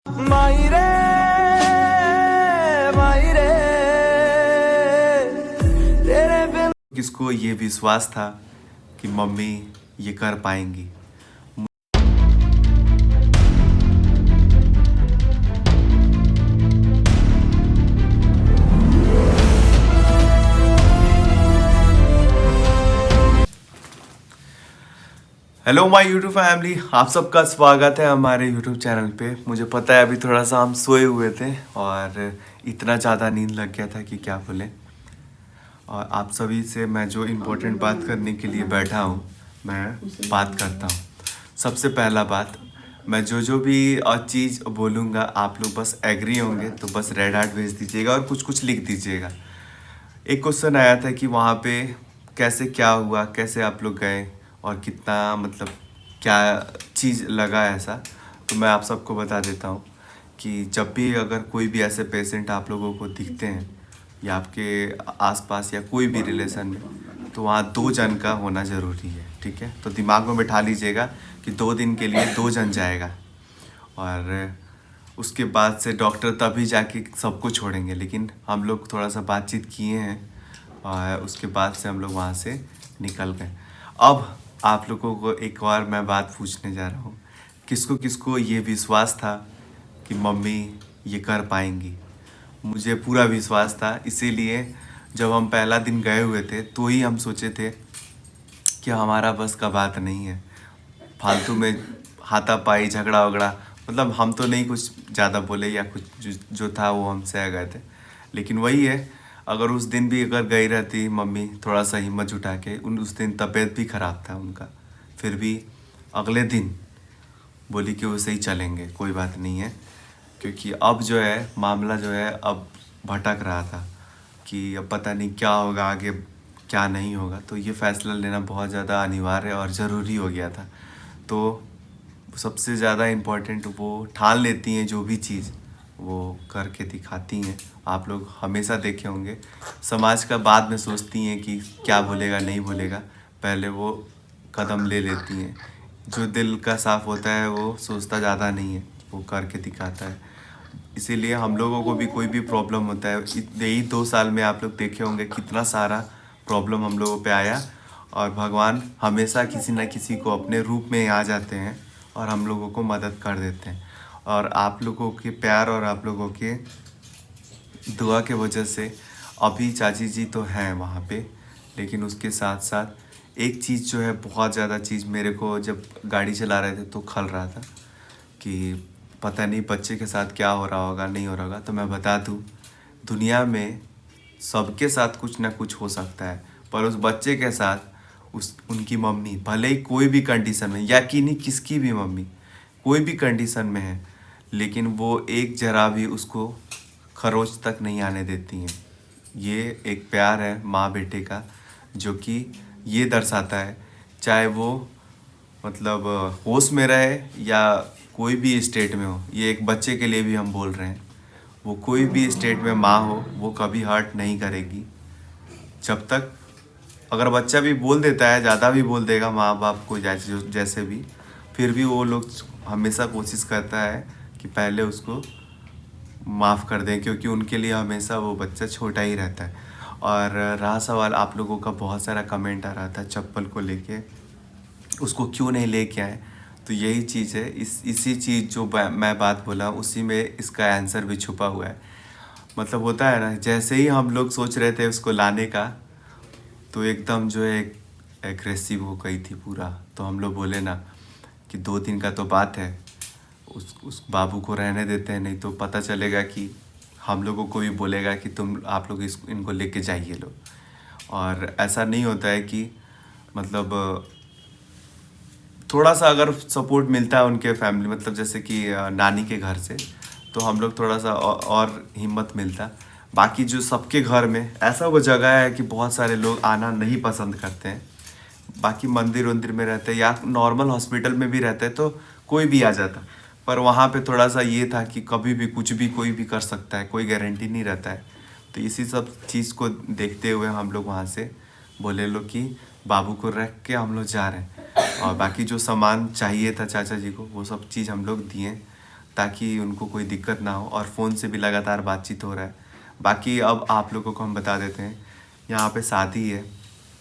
मायरे मायरे तेरे बिन। किसको ये विश्वास था कि मम्मी ये कर पाएंगी। हेलो माय यूट्यूब फैमिली, आप सबका स्वागत है हमारे यूट्यूब चैनल पे। मुझे पता है अभी थोड़ा सा हम सोए हुए थे और इतना ज़्यादा नींद लग गया था कि क्या बोले। और आप सभी से मैं जो इम्पोर्टेंट बात करने के लिए बैठा हूँ मैं बात करता हूँ। सबसे पहला बात, मैं जो जो भी चीज़ बोलूँगा आप लोग बस एग्री होंगे तो बस रेड हार्ट भेज दीजिएगा और कुछ कुछ लिख दीजिएगा। एक क्वेश्चन आया था कि वहाँ पे कैसे क्या हुआ, कैसे आप लोग गए और कितना मतलब क्या चीज़ लगा ऐसा। तो मैं आप सबको बता देता हूँ कि जब भी अगर कोई भी ऐसे पेशेंट आप लोगों को दिखते हैं या आपके आसपास या कोई भी रिलेशन में, तो वहाँ 2 जन का होना ज़रूरी है। ठीक है, तो दिमाग में बैठा लीजिएगा कि 2 दिन के लिए 2 जन जाएगा और उसके बाद से डॉक्टर तभी जाके सबको छोड़ेंगे। लेकिन हम लोग थोड़ा सा बातचीत किए हैं और उसके बाद से हम लोग वहाँ से निकल गए। अब आप लोगों को एक और मैं बात पूछने जा रहा हूँ, किसको किसको ये विश्वास था कि मम्मी ये कर पाएंगी। मुझे पूरा विश्वास था, इसीलिए जब हम पहला दिन गए हुए थे तो ही हम सोचे थे कि हमारा बस का बात नहीं है फालतू में हाथापाई झगड़ा वगड़ा। मतलब हम तो नहीं कुछ ज़्यादा बोले या कुछ जो था वो हमसे आ गए थे। लेकिन वही है, अगर उस दिन भी अगर गई रहती मम्मी थोड़ा सा हिम्मत जुटा के, उस दिन तबीयत भी ख़राब था उनका, फिर भी अगले दिन बोली कि वैसे ही चलेंगे, कोई बात नहीं है। क्योंकि अब जो है मामला जो है अब भटक रहा था कि अब पता नहीं क्या होगा आगे, क्या नहीं होगा। तो ये फ़ैसला लेना बहुत ज़्यादा अनिवार्य और ज़रूरी हो गया था। तो सबसे ज़्यादा इम्पोर्टेंट वो ठान लेती हैं, जो भी चीज़ वो करके दिखाती हैं। आप लोग हमेशा देखे होंगे, समाज का बाद में सोचती हैं कि क्या बोलेगा नहीं बोलेगा, पहले वो कदम ले लेती हैं। जो दिल का साफ़ होता है वो सोचता ज़्यादा नहीं है, वो करके दिखाता है। इसीलिए हम लोगों को भी कोई भी प्रॉब्लम होता है, यही 2 साल में आप लोग देखे होंगे कितना सारा प्रॉब्लम हम लोगों पे आया और भगवान हमेशा किसी न किसी को अपने रूप में आ जाते हैं और हम लोगों को मदद कर देते हैं। और आप लोगों के प्यार और आप लोगों के दुआ के वजह से अभी चाची जी तो हैं वहाँ पे। लेकिन उसके साथ साथ एक चीज़ जो है, बहुत ज़्यादा चीज़ मेरे को जब गाड़ी चला रहे थे तो खल रहा था कि पता नहीं बच्चे के साथ क्या हो रहा होगा, नहीं हो रहा होगा। तो मैं बता दूँ, दुनिया में सबके साथ कुछ ना कुछ हो सकता है, पर उस बच्चे के साथ उनकी मम्मी भले ही कोई भी कंडीशन में, यकीनी किसकी भी मम्मी कोई भी कंडीशन में है, लेकिन वो एक जरा भी उसको खरोच तक नहीं आने देती हैं। ये एक प्यार है माँ बेटे का, जो कि ये दर्शाता है, चाहे वो मतलब होश में रहे या कोई भी स्टेट में हो। ये एक बच्चे के लिए भी हम बोल रहे हैं, वो कोई भी स्टेट में माँ हो वो कभी हर्ट नहीं करेगी। जब तक अगर बच्चा भी बोल देता है, ज़्यादा भी बोल देगा माँ बाप को जैसे भी, फिर भी वो लोग हमेशा कोशिश करता है कि पहले उसको माफ़ कर दें, क्योंकि उनके लिए हमेशा वो बच्चा छोटा ही रहता है। और रहा सवाल आप लोगों का, बहुत सारा कमेंट आ रहा था चप्पल को लेके, उसको क्यों नहीं लेके आए। तो यही चीज़ है, इसी चीज़ जो मैं बात बोला उसी में इसका आंसर भी छुपा हुआ है। मतलब होता है ना, जैसे ही हम लोग सोच रहे थे उसको लाने का, तो एकदम जो है एग्रेसिव हो गई थी पूरा। तो हम लोग बोले ना कि 2 दिन का तो बात है, उस बाबू को रहने देते हैं, नहीं तो पता चलेगा कि हम लोगों को भी बोलेगा कि तुम आप लोग इनको लेके जाइए लो। और ऐसा नहीं होता है कि मतलब थोड़ा सा अगर सपोर्ट मिलता है उनके फैमिली, मतलब जैसे कि नानी के घर से, तो हम लोग थोड़ा सा और हिम्मत मिलता। बाकी जो सबके घर में ऐसा वो जगह है कि बहुत सारे लोग आना नहीं पसंद करते हैं। बाकी मंदिर वंदिर में रहते हैं या नॉर्मल हॉस्पिटल में भी रहते हैं तो कोई भी आ जाता, पर वहाँ पे थोड़ा सा ये था कि कभी भी कुछ भी कोई भी कर सकता है, कोई गारंटी नहीं रहता है। तो इसी सब चीज़ को देखते हुए हम लोग वहाँ से बोले लो कि बाबू को रख के हम लोग जा रहे हैं। और बाकी जो सामान चाहिए था चाचा जी को वो सब चीज़ हम लोग दिए। ताकि उनको कोई दिक्कत ना हो, और फ़ोन से भी लगातार बातचीत हो रहा है। बाकी अब आप लोगों को हम बता देते हैं, यहाँ पे शादी है,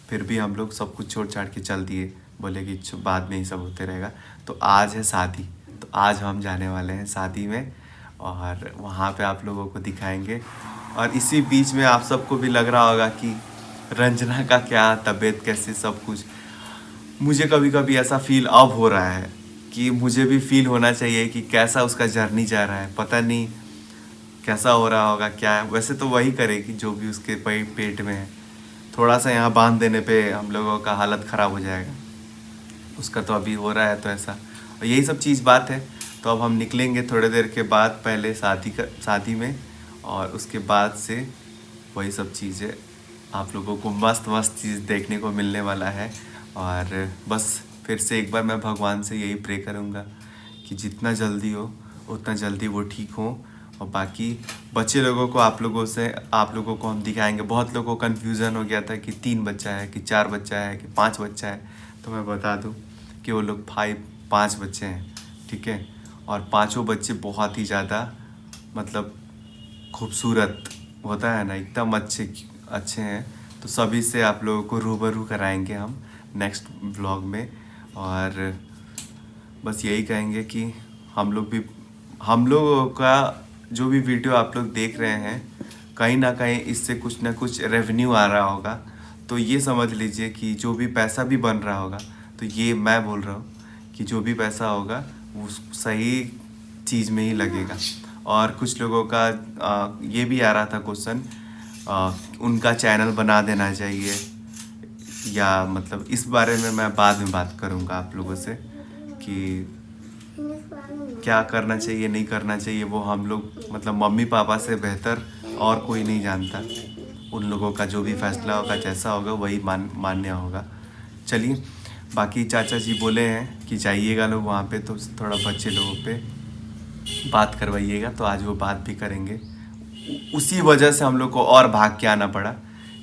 फिर भी हम लोग सब कुछ छोड़ छाड़ के चल दिए, बोले कि बाद में ही सब होते रहेगा। तो आज है शादी, तो आज हम जाने वाले हैं शादी में, और वहाँ पे आप लोगों को दिखाएंगे। और इसी बीच में आप सबको भी लग रहा होगा कि रंजना का क्या तबीयत, कैसे सब कुछ। मुझे कभी कभी ऐसा फील अब हो रहा है कि मुझे भी फील होना चाहिए कि कैसा उसका जर्नी जा रहा है। पता नहीं कैसा हो रहा होगा, क्या है। वैसे तो वही करेगी जो भी उसके पेट में है। थोड़ा सा यहाँ बांध देने पे हम लोगों का हालत ख़राब हो जाएगा। उसका तो अभी हो रहा है तो ऐसा, और यही सब चीज़ बात है। तो अब हम निकलेंगे थोड़ी देर के बाद, पहले शादी में, और उसके बाद से वही सब चीज़ें आप लोगों को मस्त मस्त चीज़ देखने को मिलने वाला है। और बस फिर से एक बार मैं भगवान से यही प्रे करूँगा कि जितना जल्दी हो उतना जल्दी वो ठीक हो। और बाकी बच्चे लोगों को आप लोगों को हम दिखाएंगे। बहुत लोगों को कन्फ्यूज़न हो गया था कि 3 बच्चा है कि 4 बच्चा है कि 5 बच्चा है। तो मैं बता दूं कि वो लोग 5 बच्चे हैं, ठीक है। और पांचों बच्चे बहुत ही ज़्यादा मतलब खूबसूरत होता है ना, एकदम अच्छे हैं। तो सभी से आप लोगों को रूबरू कराएंगे हम नेक्स्ट व्लॉग में। और बस यही कहेंगे कि हम लोगों का जो भी वीडियो आप लोग देख रहे हैं, कहीं ना कहीं इससे कुछ ना कुछ रेवेन्यू आ रहा होगा। तो ये समझ लीजिए कि जो भी पैसा भी बन रहा होगा, तो ये मैं बोल रहा हूँ कि जो भी पैसा होगा वो सही चीज़ में ही लगेगा। और कुछ लोगों का ये भी आ रहा था क्वेश्चन, उनका चैनल बना देना चाहिए, या मतलब इस बारे में मैं बाद में बात करूँगा आप लोगों से कि क्या करना चाहिए नहीं करना चाहिए। वो हम लोग मतलब मम्मी पापा से बेहतर और कोई नहीं जानता। उन लोगों का जो भी फैसला होगा, जैसा होगा वही मान्य होगा। चलिए, बाकी चाचा जी बोले हैं कि जाइएगा लोग वहाँ पे, तो थोड़ा बच्चे लोगों पे बात करवाइएगा। तो आज वो बात भी करेंगे। उसी वजह से हम लोग को और भाग के आना पड़ा,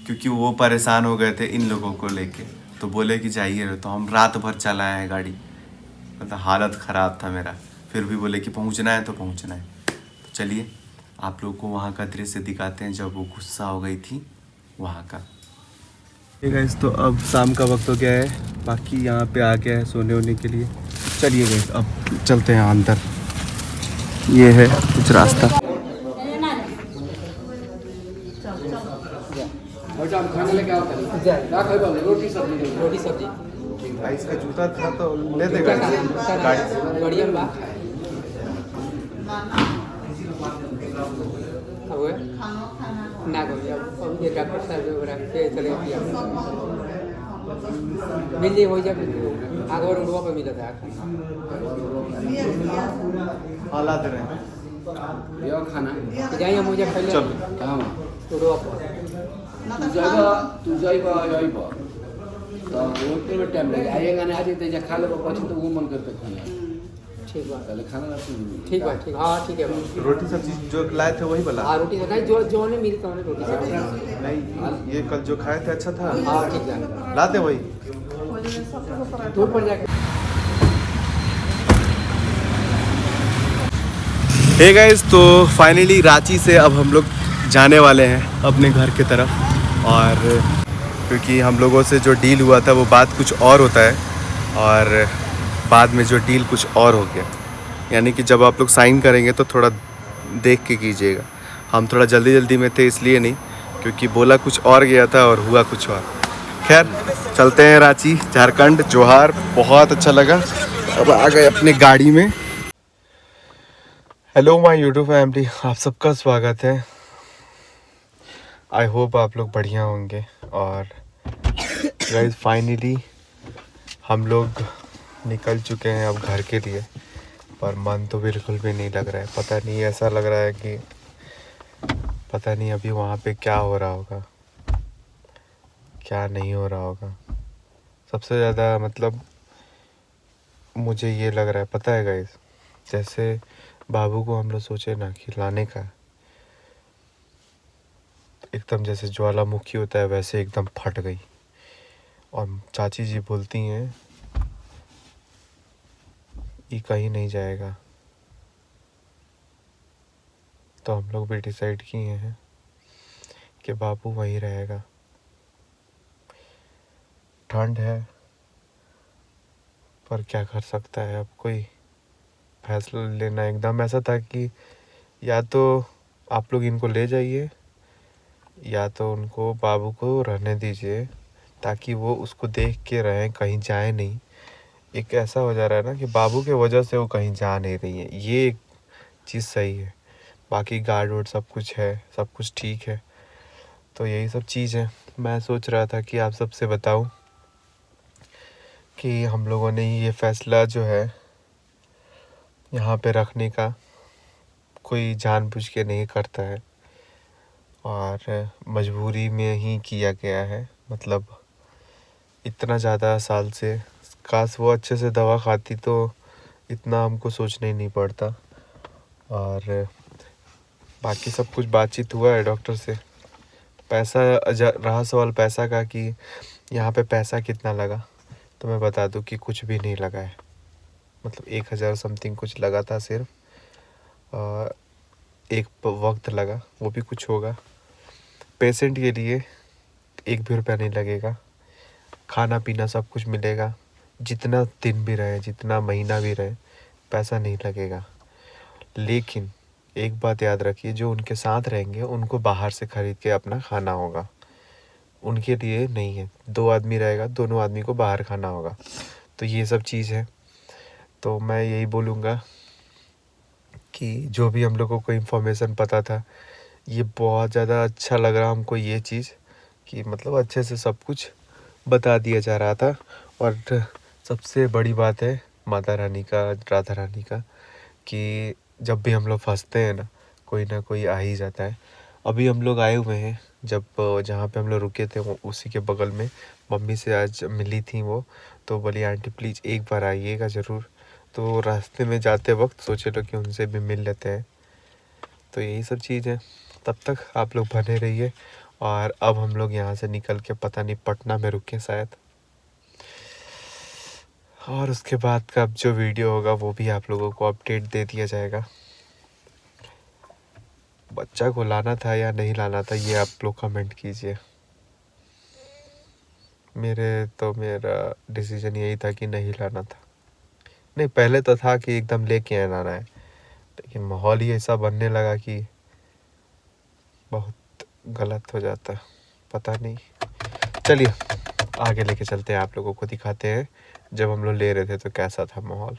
क्योंकि वो परेशान हो गए थे इन लोगों को लेके। तो बोले कि जाइए, तो हम रात भर चलाए हैं गाड़ी, मतलब हालत ख़राब था मेरा। फिर भी बोले कि पहुंचना है तो पहुंचना है। तो चलिए आप लोग को वहाँ का दृश्य दिखाते हैं जब वो गुस्सा हो गई थी वहाँ का। ठीक है, तो अब शाम का वक्त हो गया है, बाकी यहाँ पे आ गया है सोने वोने के लिए। चलिए गाइस अब चलते हैं अंदर, ये है कुछ रास्ता। खाना लेके आओ, रोटी सब्जी। भाई इसका जूता था तो ले देगा गाड़ी। बढ़िया बा ना गई अब ये डॉक्टर साहब जो रखे चले गया मिल जाए हो जाए आगे रुड़वा पे मिला था हालात रहे यो खाना जाइए मुझे पहले चल हां रुड़वा तू जाइबा आइबा तो होटल में टाइम लगे आएगा ना आज तो खा लेबा પછી तो वो मन करता खाना। ठीक बात पहले खाना रखो। ठीक बात ठीक हां ठीक है। रोटी सब्जी जो लाए थे वही वाला? हां रोटी नहीं जो ने मिलता है रोटी सब्जी नहीं, ये कल जो खाए थे अच्छा था। हां ठीक है लाते वही दूर पर जाके। हे गाइस, तो फाइनली रांची से अब हम लोग जाने वाले हैं अपने घर की तरफ। और क्योंकि हम लोगों से जो डील हुआ था वो बात कुछ और होता है, और बाद में जो डील कुछ और हो गया। यानी कि जब आप लोग साइन करेंगे तो थोड़ा देख के कीजिएगा। हम थोड़ा जल्दी में थे, इसलिए नहीं, क्योंकि बोला कुछ और गया था और हुआ कुछ और। खैर चलते हैं रांची, झारखंड, जोहार। बहुत अच्छा लगा। अब आ गए अपने गाड़ी में। हेलो माय यूट्यूब फैमिली, आप सबका स्वागत है। आई होप आप लोग बढ़िया होंगे। और गाइस फाइनली हम लोग निकल चुके हैं अब घर के लिए, पर मन तो बिल्कुल भी नहीं लग रहा है। पता नहीं, ऐसा लग रहा है कि पता नहीं अभी वहाँ पे क्या हो रहा होगा, क्या नहीं हो रहा होगा। सबसे ज़्यादा मतलब मुझे ये लग रहा है, पता है गाइस, जैसे बाबू को हम लोग सोचे ना खिलाने का, एकदम जैसे ज्वालामुखी होता है वैसे एकदम फट गई। और चाची जी बोलती हैं ये कहीं नहीं जाएगा, तो हम लोग भी डिसाइड किए हैं कि बाबू वहीं रहेगा। ठंड है पर क्या कर सकता है, अब कोई फैसला लेना एकदम ऐसा था कि या तो आप लोग इनको ले जाइए या तो उनको बाबू को रहने दीजिए ताकि वो उसको देख के रहें, कहीं जाए नहीं। एक ऐसा हो जा रहा है ना कि बाबू के वजह से वो कहीं जा नहीं रही है, ये एक चीज़ सही है। बाकी गार्ड वार्ड सब कुछ है, सब कुछ ठीक है। तो यही सब चीज़ है। मैं सोच रहा था कि आप सबसे बताऊं कि हम लोगों ने ये फ़ैसला जो है यहाँ पे रखने का कोई जानबूझ के नहीं करता है और मजबूरी में ही किया गया है। मतलब इतना ज़्यादा साल से, काश वो अच्छे से दवा खाती तो इतना हमको सोचना ही नहीं पड़ता। और बाकी सब कुछ बातचीत हुआ है डॉक्टर से। पैसा रहा सवाल पैसा का कि यहाँ पे पैसा कितना लगा, तो मैं बता दूँ कि कुछ भी नहीं लगा है। मतलब 1000 समथिंग कुछ लगा था सिर्फ, एक वक्त लगा, वो भी कुछ होगा। पेशेंट के लिए 1 भी रुपया नहीं लगेगा, खाना पीना सब कुछ मिलेगा। जितना दिन भी रहे, जितना महीना भी रहे, पैसा नहीं लगेगा। लेकिन एक बात याद रखिए, जो उनके साथ रहेंगे उनको बाहर से ख़रीद के अपना खाना होगा, उनके लिए नहीं है। 2 आदमी रहेगा, दोनों आदमी को बाहर खाना होगा। तो ये सब चीज़ है। तो मैं यही बोलूँगा कि जो भी हम लोगों को इन्फॉर्मेशन पता था, ये बहुत ज़्यादा अच्छा लग रहा हमको ये चीज़ कि मतलब अच्छे से सब कुछ बता दिया जा रहा था। और सबसे बड़ी बात है माता रानी का, राधा रानी का, कि जब भी हम लोग फंसते हैं ना कोई आ ही जाता है। अभी हम लोग आए हुए हैं, जब जहाँ पे हम लोग रुके थे वो उसी के बगल में मम्मी से आज मिली थी वो, तो बोली आंटी प्लीज़ एक बार आइएगा ज़रूर। तो रास्ते में जाते वक्त सोचे लो कि उनसे भी मिल लेते हैं। तो यही सब चीज़ है। तब तक आप लोग बने रहिए। और अब हम लोग यहाँ से निकल के पता नहीं पटना में रुके शायद, और उसके बाद का अब जो वीडियो होगा वो भी आप लोगों को अपडेट दे दिया जाएगा। बच्चा को लाना था या नहीं लाना था ये आप लोग कमेंट कीजिए। मेरा डिसीजन यही था कि नहीं लाना था। नहीं, पहले तो था कि एकदम लेके आना है, लेकिन माहौल ही ऐसा बनने लगा कि बहुत गलत हो जाता। पता नहीं, चलिए आगे लेके चलते हैं, आप लोगों को दिखाते हैं जब हम लोग ले रहे थे तो कैसा था माहौल।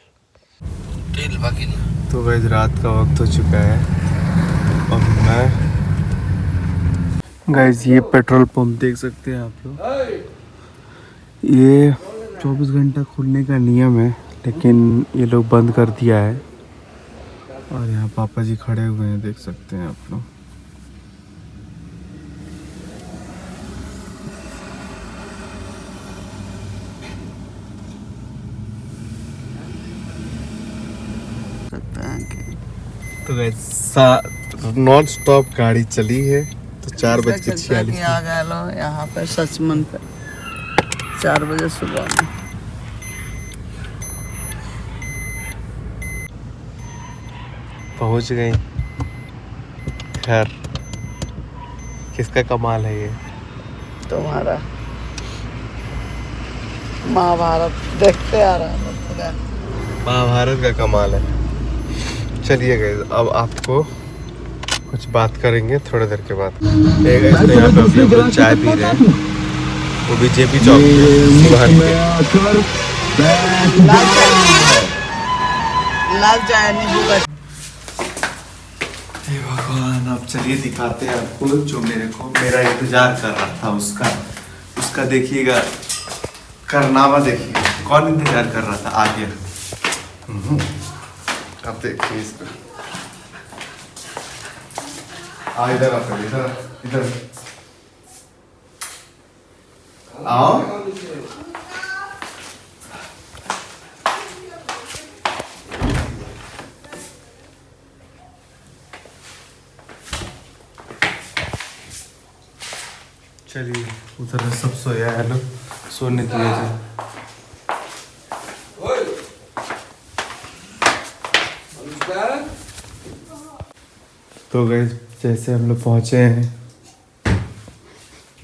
तो वैसे रात का वक्त हो चुका है और मैं गाइस ये पेट्रोल पंप देख सकते हैं आप लोग। ये 24 घंटा खुलने का नियम है, लेकिन ये लोग बंद कर दिया है। और यहाँ पापा जी खड़े हुए हैं, देख सकते हैं आप लोग। तो नॉन स्टॉप गाड़ी चली है। तो 4:46 आ गए लो यहाँ पे सचमन पे 4 बजे सुबह में। पहुँच गई घर। किसका कमाल है ये? तुम्हारा महाभारत देखते आ रहा है। महाभारत का कमाल है। चलिए गाइस, अब आपको कुछ बात करेंगे थोड़ी देर के बाद। यहाँ पे हम लोग चाय पी रहे हैं, वो भी जेपी चौक लाल चाय नींबू का। हे भगवान, अब चलिए दिखाते हैं आपको जो मेरा इंतजार कर रहा था उसका देखिएगा कारनामा। देखिए कौन इंतजार कर रहा था आगे। अब देखिए इसको। इधर आओ, इधर आओ। चलिए उधर सब सोया है, लोग सोने दिए थे। तो गाइस जैसे हम लोग पहुँचे हैं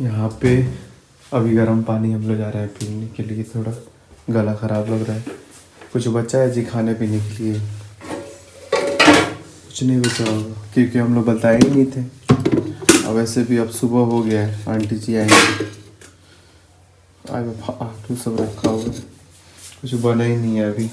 यहाँ पे, अभी गर्म पानी हम लोग जा रहे हैं पीने के लिए। थोड़ा गला ख़राब लग रहा है। कुछ बचा है जी खाने पीने के लिए? कुछ नहीं बचा होगा क्योंकि हम लोग बताए ही नहीं थे। और वैसे भी अब सुबह हो गया है, आंटी जी आएंगे। आलू सब रखा हुआ है, कुछ बना ही नहीं है अभी।